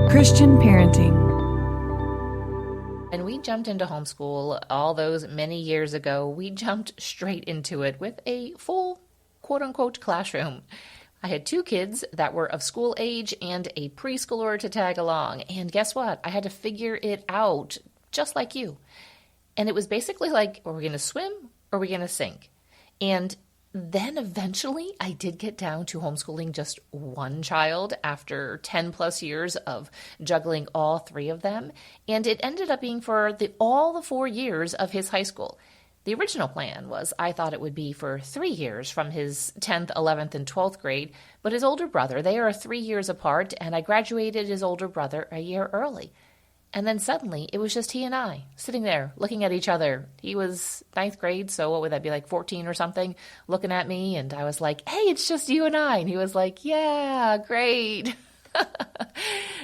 Christian parenting. When we jumped into homeschool all those many years ago, we jumped straight into it with a full quote-unquote classroom. I had 2 kids that were of school age and a preschooler to tag along. And guess what? I had to figure it out just like you. And it was basically like, are we going to swim or are we going to sink? And then eventually I did get down to homeschooling just one child after 10 plus years of juggling all 3 of them. And it ended up being for all the 4 years of his high school. The original plan was I thought it would be for 3 years from his 10th, 11th, and 12th grade. But his older brother, they are 3 years apart, and I graduated his older brother a year early. And then suddenly, it was just he and I, sitting there, looking at each other. He was 9th grade, so what would that be, like 14 or something, looking at me, and I was like, hey, it's just you and I. And he was like, yeah, great.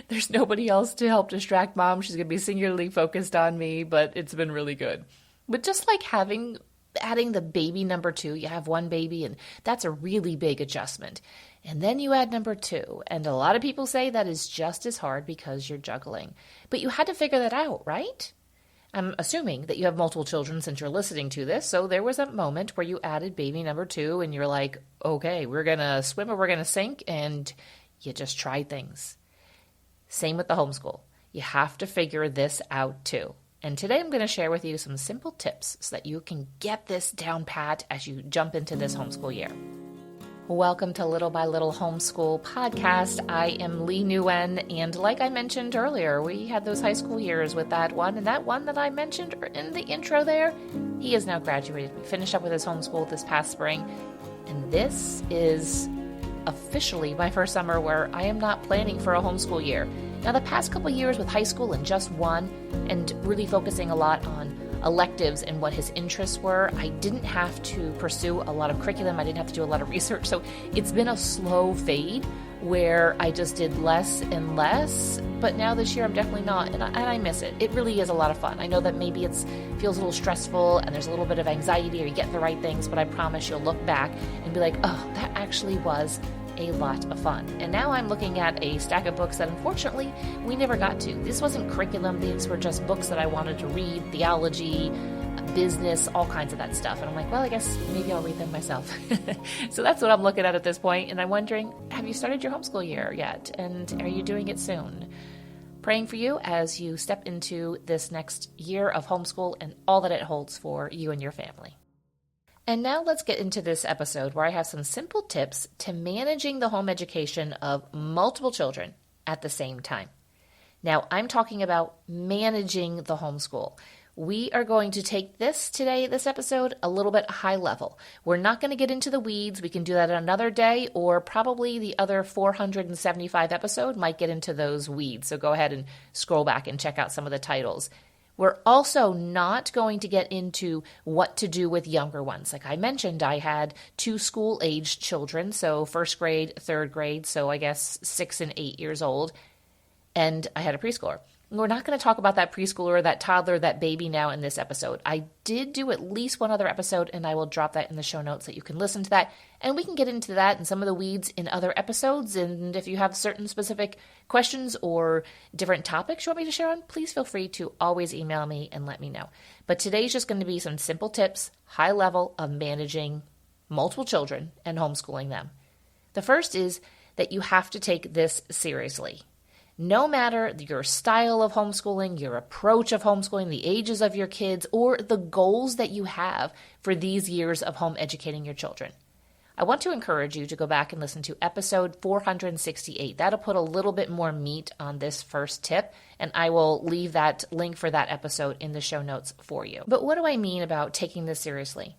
There's nobody else to help distract Mom. She's going to be singularly focused on me, but it's been really good. But just like adding the baby number 2, you have 1 baby, and that's a really big adjustment. And then you add number 2, and a lot of people say that is just as hard because you're juggling. But you had to figure that out, right? I'm assuming that you have multiple children since you're listening to this, so there was a moment where you added baby number 2, and you're like, okay, we're going to swim or we're going to sink, and you just tried things. Same with the homeschool. You have to figure this out too. And today I'm going to share with you some simple tips so that you can get this down pat as you jump into this homeschool year. Welcome to Little by Little Homeschool Podcast. I am Lee Nguyen, and like I mentioned earlier, we had those high school years with that one, and that one that I mentioned in the intro there, he is now graduated. We finished up with his homeschool this past spring, and this is officially my first summer where I am not planning for a homeschool year. Now, the past couple years with high school and just one, and really focusing a lot on electives and what his interests were, I didn't have to pursue a lot of curriculum. I didn't have to do a lot of research. So it's been a slow fade where I just did less and less. But now this year I'm definitely not, and I miss it. It really is a lot of fun. I know that maybe it feels a little stressful and there's a little bit of anxiety or you get the right things, but I promise you'll look back and be like, oh, that actually was a lot of fun. And now I'm looking at a stack of books that unfortunately we never got to. This wasn't curriculum. These were just books that I wanted to read, theology, business, all kinds of that stuff. And I'm like, well, I guess maybe I'll read them myself. So that's what I'm looking at this point. And I'm wondering, have you started your homeschool year yet? And are you doing it soon? Praying for you as you step into this next year of homeschool and all that it holds for you and your family. And now let's get into this episode where I have some simple tips to managing the home education of multiple children at the same time. Now, I'm talking about managing the homeschool. We are going to take this episode, a little bit high level. We're not going to get into the weeds. We can do that another day, or probably the other 475 episode might get into those weeds. So go ahead and scroll back and check out some of the titles. We're also not going to get into what to do with younger ones. Like I mentioned, I had 2 school-aged children, so 1st grade, 3rd grade, so I guess 6 and 8 years old, and I had a preschooler. We're not going to talk about that preschooler, that toddler, that baby now in this episode. I did do at least one other episode, and I will drop that in the show notes so that you can listen to that. And we can get into that and some of the weeds in other episodes. And if you have certain specific questions or different topics you want me to share on, please feel free to always email me and let me know. But today's just going to be some simple tips, high level, of managing multiple children and homeschooling them. The first is that you have to take this seriously. No matter your style of homeschooling, your approach of homeschooling, the ages of your kids, or the goals that you have for these years of home educating your children. I want to encourage you to go back and listen to episode 468. That'll put a little bit more meat on this first tip, and I will leave that link for that episode in the show notes for you. But what do I mean about taking this seriously?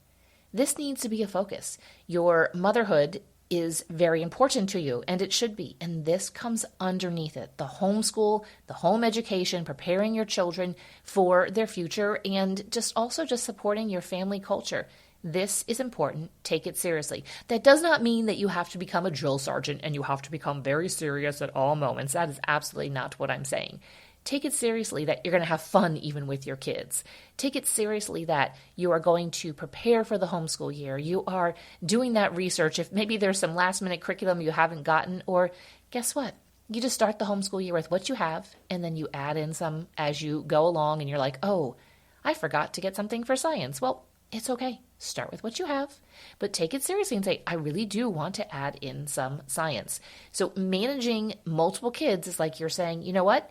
This needs to be a focus. Your motherhood is very important to you, and it should be. And this comes underneath it. The homeschool, the home education, preparing your children for their future, and just supporting your family culture. This is important. Take it seriously. That does not mean that you have to become a drill sergeant and you have to become very serious at all moments. That is absolutely not what I'm saying. Take it seriously that you're going to have fun even with your kids. Take it seriously that you are going to prepare for the homeschool year. You are doing that research. If maybe there's some last minute curriculum you haven't gotten, or guess what? You just start the homeschool year with what you have, and then you add in some as you go along, and you're like, oh, I forgot to get something for science. Well, it's okay. Start with what you have, but take it seriously and say, I really do want to add in some science. So managing multiple kids is like you're saying, you know what?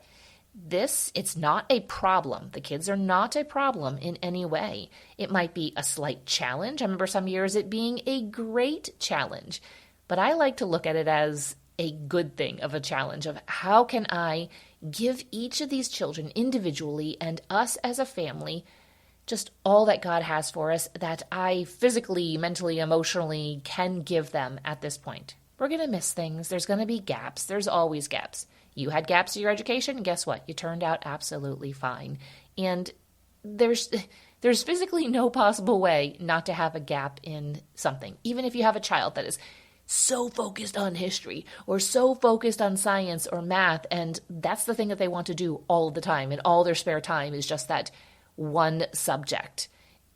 It's not a problem. The kids are not a problem in any way. It might be a slight challenge. I remember some years it being a great challenge, but I like to look at it as a good thing of a challenge of how can I give each of these children individually and us as a family just all that God has for us that I physically, mentally, emotionally can give them at this point. We're going to miss things. There's going to be gaps. There's always gaps. You had gaps in your education, and guess what? You turned out absolutely fine. And there's physically no possible way not to have a gap in something. Even if you have a child that is so focused on history or so focused on science or math, and that's the thing that they want to do all the time, and all their spare time is just that one subject.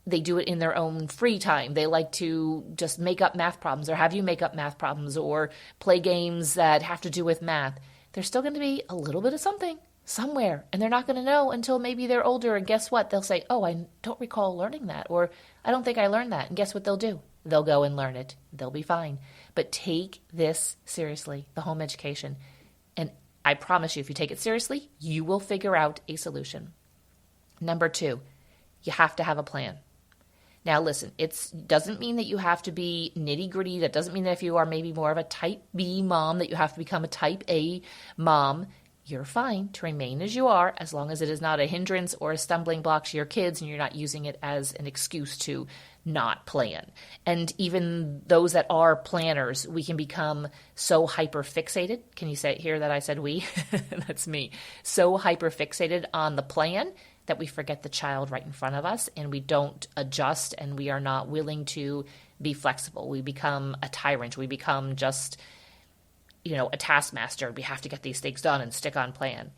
They do it in their own free time. They like to just make up math problems or have you make up math problems or play games that have to do with math. There's still going to be a little bit of something somewhere, and they're not going to know until maybe they're older, and guess what? They'll say, oh, I don't recall learning that, or I don't think I learned that, and guess what they'll do? They'll go and learn it. They'll be fine. But take this seriously, the home education, and I promise you, if you take it seriously, you will figure out a solution. Number 2, you have to have a plan. Now, listen, it doesn't mean that you have to be nitty-gritty. That doesn't mean that if you are maybe more of a type B mom that you have to become a type A mom. You're fine to remain as you are as long as it is not a hindrance or a stumbling block to your kids and you're not using it as an excuse to not plan. And even those that are planners, we can become so hyper-fixated. Can you hear that I said we? That's me. So hyper-fixated on the plan that we forget the child right in front of us and we don't adjust and we are not willing to be flexible. We become a tyrant. We become just, a taskmaster. We have to get these things done and stick on plan.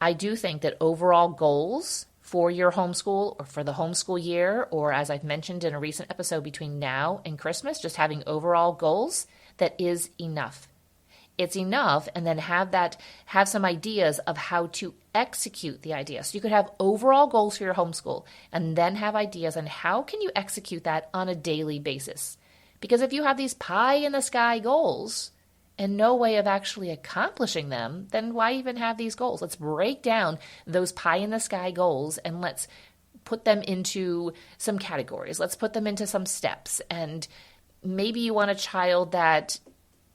I do think that overall goals for your homeschool or for the homeschool year, or as I've mentioned in a recent episode between now and Christmas, just having overall goals, that is enough. It's enough, and then have some ideas of how to execute the idea. So you could have overall goals for your homeschool and then have ideas on how can you execute that on a daily basis. Because if you have these pie-in-the-sky goals and no way of actually accomplishing them, then why even have these goals? Let's break down those pie-in-the-sky goals and let's put them into some categories. Let's put them into some steps. And maybe you want a child that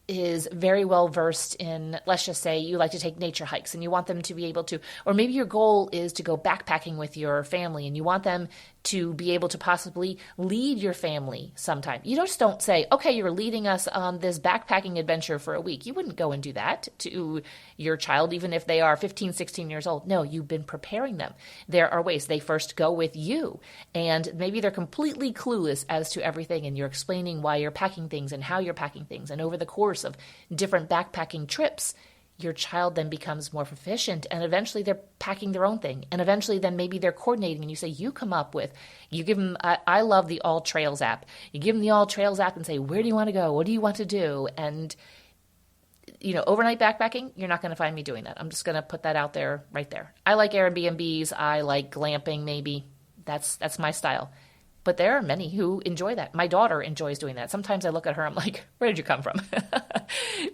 is very well versed in, let's just say you like to take nature hikes and you want them to be able to, or maybe your goal is to go backpacking with your family and you want them to be able to possibly lead your family sometime. You just don't say, okay, you're leading us on this backpacking adventure for a week. You wouldn't go and do that to your child, even if they are 15, 16 years old. No, you've been preparing them. There are ways. They first go with you, and maybe they're completely clueless as to everything, and you're explaining why you're packing things and how you're packing things. And over the course of different backpacking trips, your child then becomes more proficient, and eventually they're packing their own thing. And eventually then maybe they're coordinating, and you say, you give them, I love the All Trails app. You give them the All Trails app and say, where do you want to go? What do you want to do? And, overnight backpacking, you're not going to find me doing that. I'm just going to put that out there right there. I like Airbnbs. I like glamping maybe. That's my style. But there are many who enjoy that. My daughter enjoys doing that. Sometimes I look at her, I'm like, where did you come from?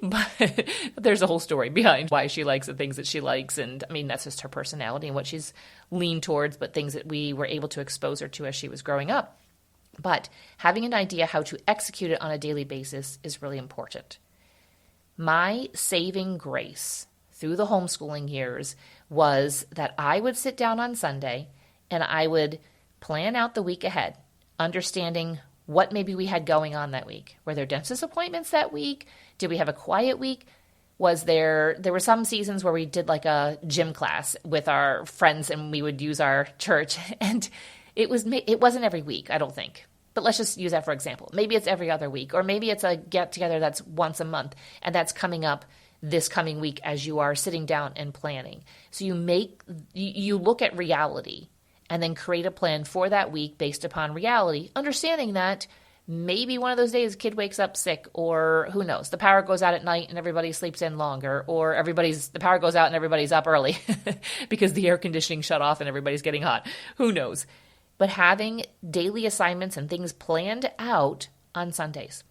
But there's a whole story behind why she likes the things that she likes. And that's just her personality and what she's leaned towards, but things that we were able to expose her to as she was growing up. But having an idea how to execute it on a daily basis is really important. My saving grace through the homeschooling years was that I would sit down on Sunday and I would plan out the week ahead, understanding what maybe we had going on that week. Were there dentist appointments that week? Did we have a quiet week? There were some seasons where we did like a gym class with our friends and we would use our church, and it wasn't every week, I don't think. But let's just use that for example. Maybe it's every other week, or maybe it's a get together that's once a month, and that's coming up this coming week as you are sitting down and planning. So you look at reality and then create a plan for that week based upon reality, understanding that maybe one of those days kid wakes up sick, or who knows, the power goes out at night and everybody sleeps in longer, or the power goes out and everybody's up early because the air conditioning shut off and everybody's getting hot. Who knows? But having daily assignments and things planned out on Sundays.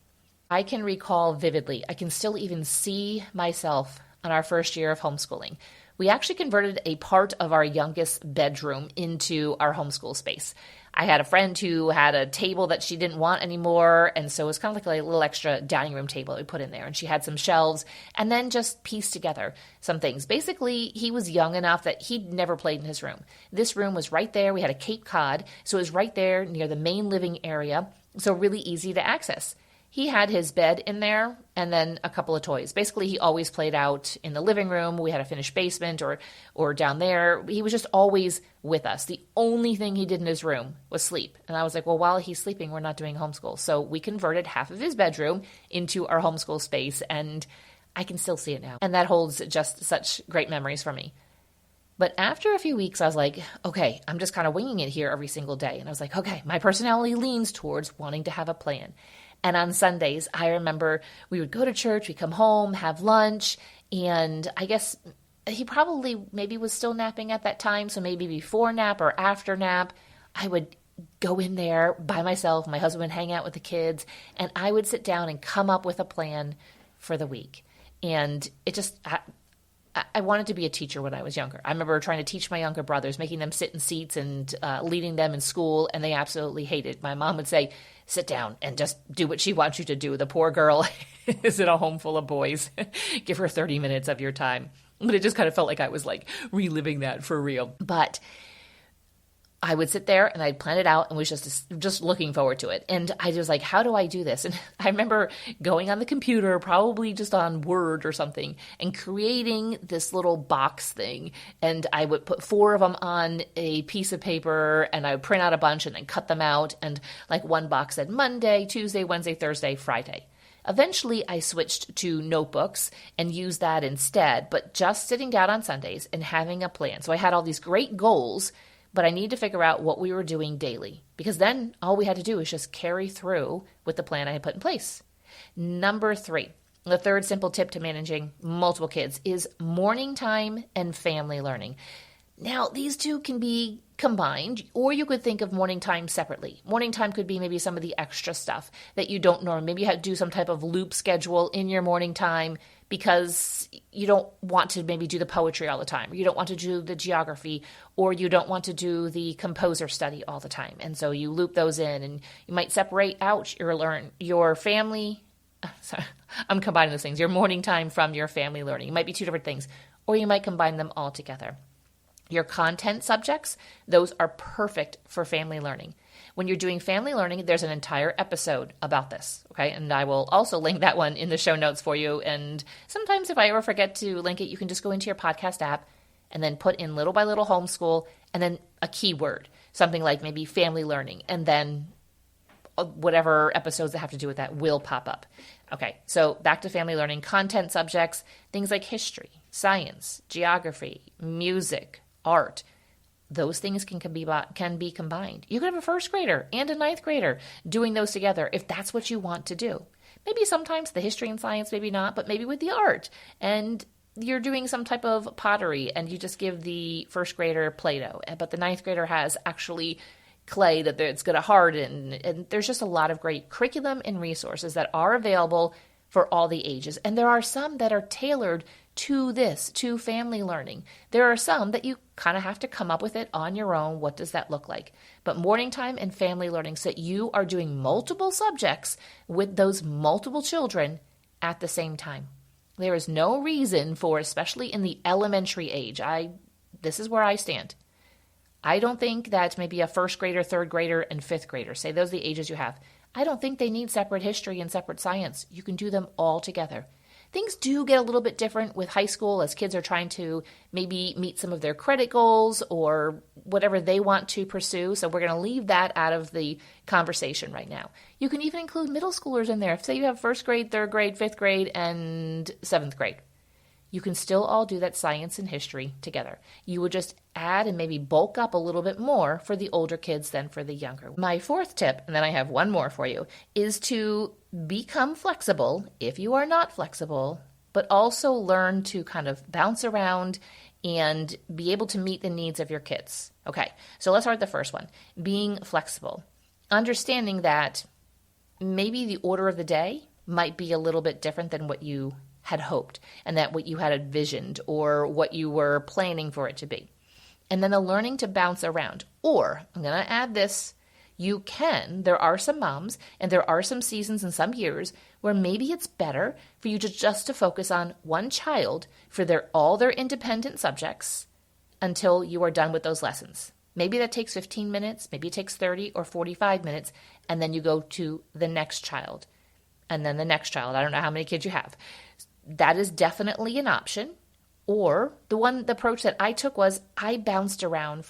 I can recall vividly, I can still even see myself on our first year of homeschooling. We actually converted a part of our youngest bedroom into our homeschool space. I had a friend who had a table that she didn't want anymore, and so it was kind of like a little extra dining room table that we put in there, and she had some shelves, and then just pieced together some things. Basically, he was young enough that he'd never played in his room. This room was right there. We had a Cape Cod, so it was right there near the main living area, so really easy to access. He had his bed in there and then a couple of toys. Basically, he always played out in the living room. We had a finished basement or down there. He was just always with us. The only thing he did in his room was sleep. And I was like, well, while he's sleeping, we're not doing homeschool. So we converted half of his bedroom into our homeschool space, and I can still see it now. And that holds just such great memories for me. But after a few weeks, I was like, okay, I'm just kind of winging it here every single day. And I was like, okay, my personality leans towards wanting to have a plan. And on Sundays, I remember we would go to church, we'd come home, have lunch, and I guess he probably maybe was still napping at that time, so maybe before nap or after nap, I would go in there by myself, my husband would hang out with the kids, and I would sit down and come up with a plan for the week. And it just, I wanted to be a teacher when I was younger. I remember trying to teach my younger brothers, making them sit in seats and leading them in school, and they absolutely hated it. My mom would say, sit down and just do what she wants you to do. The poor girl is in a home full of boys. Give her 30 minutes of your time. But it just kind of felt like I was like reliving that for real. But I would sit there and I'd plan it out and was just looking forward to it. And I was like, how do I do this? And I remember going on the computer, probably just on Word or something, and creating this little box thing. And I would put 4 of them on a piece of paper, and I would print out a bunch and then cut them out. And like one box said Monday, Tuesday, Wednesday, Thursday, Friday. Eventually, I switched to notebooks and used that instead, but just sitting down on Sundays and having a plan. So I had all these great goals, but I need to figure out what we were doing daily, because then all we had to do was just carry through with the plan I had put in place. Number 3, the third simple tip to managing multiple kids is morning time and family learning. Now, these two can be combined, or you could think of morning time separately. Morning time could be maybe some of the extra stuff that you don't normally. Maybe you have to do some type of loop schedule in your morning time because you don't want to maybe do the poetry all the time, or you don't want to do the geography, or you don't want to do the composer study all the time. And so you loop those in, and you might separate out your family. Sorry, I'm combining those things. Your morning time from your family learning. It might be 2 different things, or you might combine them all together. Your content subjects, those are perfect for family learning. When you're doing family learning, there's an entire episode about this, okay? And I will also link that one in the show notes for you. And sometimes if I ever forget to link it, you can just go into your podcast app and then put in little by little homeschool and then a keyword, something like maybe family learning, and then whatever episodes that have to do with that will pop up. Okay, so back to family learning, content subjects, things like history, science, geography, music, art. Those things can be combined. You could have a first grader and a ninth grader doing those together if that's what you want to do. Maybe sometimes the history and science, maybe not, but maybe with the art. And you're doing some type of pottery and you just give the first grader Play-Doh, but the ninth grader has actually clay that it's going to harden. And there's just a lot of great curriculum and resources that are available for all the ages. And there are some that are tailored to family learning. There are some that you kind of have to come up with it on your own. What does that look like? But morning time and family learning, so that you are doing multiple subjects with those multiple children at the same time. There is no reason for, especially in the elementary age, this is where I stand. I don't think that maybe a first grader, third grader, and fifth grader, say those are the ages you have, I don't think they need separate history and separate science. You can do them all together. Things do get a little bit different with high school as kids are trying to maybe meet some of their credit goals or whatever they want to pursue. So we're going to leave that out of the conversation right now. You can even include middle schoolers in there. Say you have first grade, third grade, fifth grade, and seventh grade. you can still all do that science and history together. You would just add and maybe bulk up a little bit more for the older kids than for the younger. My fourth tip, and then I have one more for you, is to become flexible if you are not flexible, but also learn to kind of bounce around and be able to meet the needs of your kids. Okay, so let's start with the first one, being flexible. Understanding that maybe the order of the day might be a little bit different than what you had hoped and that what you had envisioned or what you were planning for it to be. And then the learning to bounce around. Or, I'm going to add this, there are some moms and there are some seasons and some years where maybe it's better for you to just to focus on one child for all their independent subjects until you are done with those lessons. Maybe that takes 15 minutes, maybe it takes 30 or 45 minutes, and then you go to the next child, and then the next child. I don't know how many kids you have. That is definitely an option. Or the approach that I took was I bounced around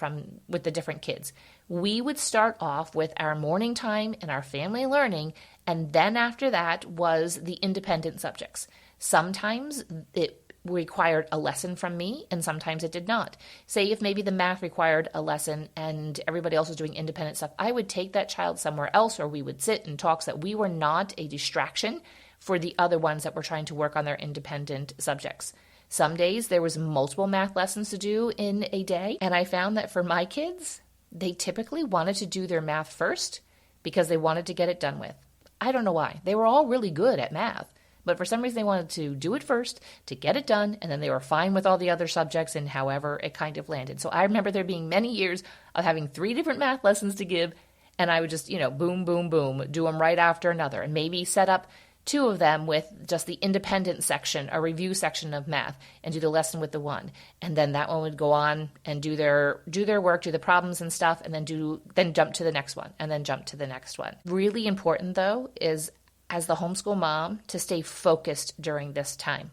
with the different kids. We would start off with our morning time and our family learning, and then after that was the independent subjects. Sometimes it required a lesson from me, and sometimes it did not. Say if maybe the math required a lesson and everybody else was doing independent stuff, I would take that child somewhere else, or we would sit and talk so that we were not a distraction for the other ones that were trying to work on their independent subjects. Some days there was multiple math lessons to do in a day, and I found that for my kids, they typically wanted to do their math first because they wanted to get it done with. I don't know why. They were all really good at math, but for some reason they wanted to do it first to get it done, and then they were fine with all the other subjects and however it kind of landed. So I remember there being many years of having 3 different math lessons to give, and I would just, boom, boom, boom, do them right after another, and maybe set up 2 of them with just the independent section, a review section of math, and do the lesson with the one. And then that one would go on and do their work, do the problems and stuff, and then jump to the next one, and then jump to the next one. Really important, though, is as the homeschool mom to stay focused during this time.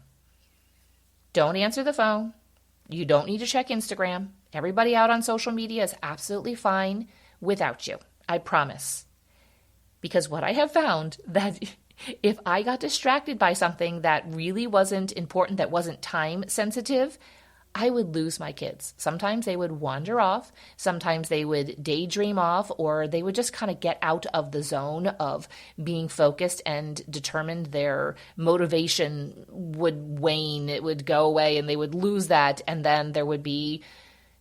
Don't answer the phone. You don't need to check Instagram. Everybody out on social media is absolutely fine without you. I promise. Because what I have found that if I got distracted by something that really wasn't important, that wasn't time sensitive, I would lose my kids. Sometimes they would wander off. Sometimes they would daydream off, or they would just kind of get out of the zone of being focused and determined. Their motivation would wane. It would go away and they would lose that. And then there would be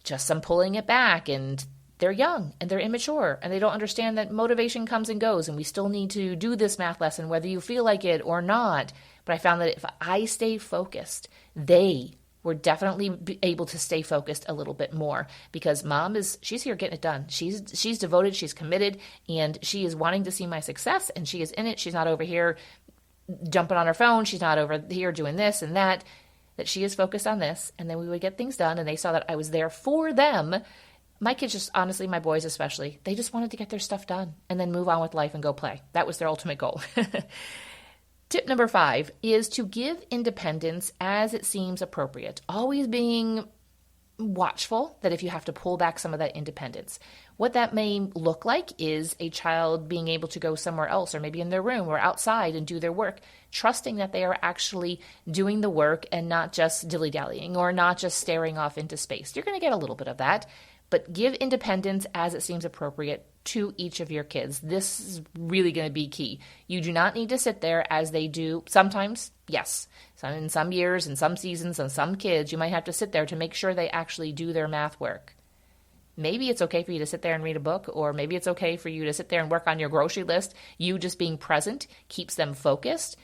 just some pulling it back, and they're young and they're immature and they don't understand that motivation comes and goes and we still need to do this math lesson whether you feel like it or not. But I found that if I stayed focused, they were definitely able to stay focused a little bit more, because she's here getting it done. She's devoted, she's committed, and she is wanting to see my success, and she is in it. She's not over here jumping on her phone. She's not over here doing this and that she is focused on this. And then we would get things done, and they saw that I was there for them. My kids just, honestly, my boys especially, they just wanted to get their stuff done and then move on with life and go play. That was their ultimate goal. Tip number 5 is to give independence as it seems appropriate. Always being watchful that if you have to pull back some of that independence. What that may look like is a child being able to go somewhere else, or maybe in their room or outside and do their work, trusting that they are actually doing the work and not just dilly-dallying or not just staring off into space. You're going to get a little bit of that. But give independence as it seems appropriate to each of your kids. This is really going to be key. You do not need to sit there as they do. Sometimes, yes, in some years and some seasons and some kids, you might have to sit there to make sure they actually do their math work. Maybe it's okay for you to sit there and read a book, or maybe it's okay for you to sit there and work on your grocery list. You just being present keeps them focused.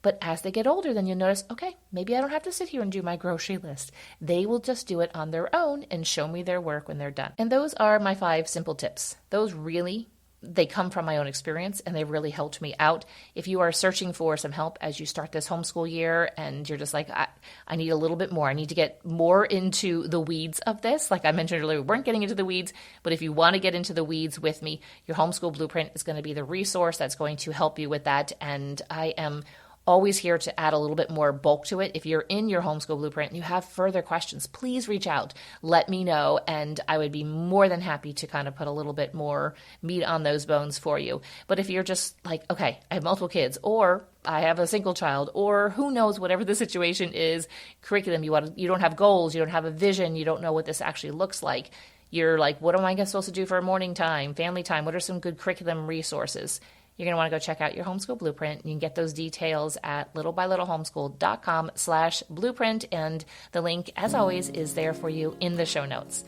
But as they get older, then you'll notice, okay, maybe I don't have to sit here and do my grocery list. They will just do it on their own and show me their work when they're done. And those are my 5 simple tips. Those really, they come from my own experience, and they've really helped me out. If you are searching for some help as you start this homeschool year and you're just like, I need a little bit more. I need to get more into the weeds of this. Like I mentioned earlier, we weren't getting into the weeds, but if you want to get into the weeds with me, your Homeschool Blueprint is going to be the resource that's going to help you with that. And I am always here to add a little bit more bulk to it. If you're in your homeschool blueprint and you have further questions, please reach out. Let me know, and I would be more than happy to kind of put a little bit more meat on those bones for you. But if you're just like, okay, I have multiple kids, or I have a single child, or who knows, whatever the situation is, curriculum, you don't have goals, you don't have a vision, you don't know what this actually looks like. You're like, what am I supposed to do for morning time, family time? What are some good curriculum resources? You're going to want to go check out your homeschool blueprint. You can get those details at littlebylittlehomeschool.com/blueprint. And the link, as always, is there for you in the show notes.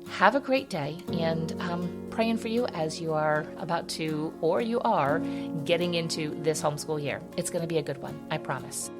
Have a great day, and I'm praying for you as you are about to, or you are getting into this homeschool year. It's going to be a good one, I promise.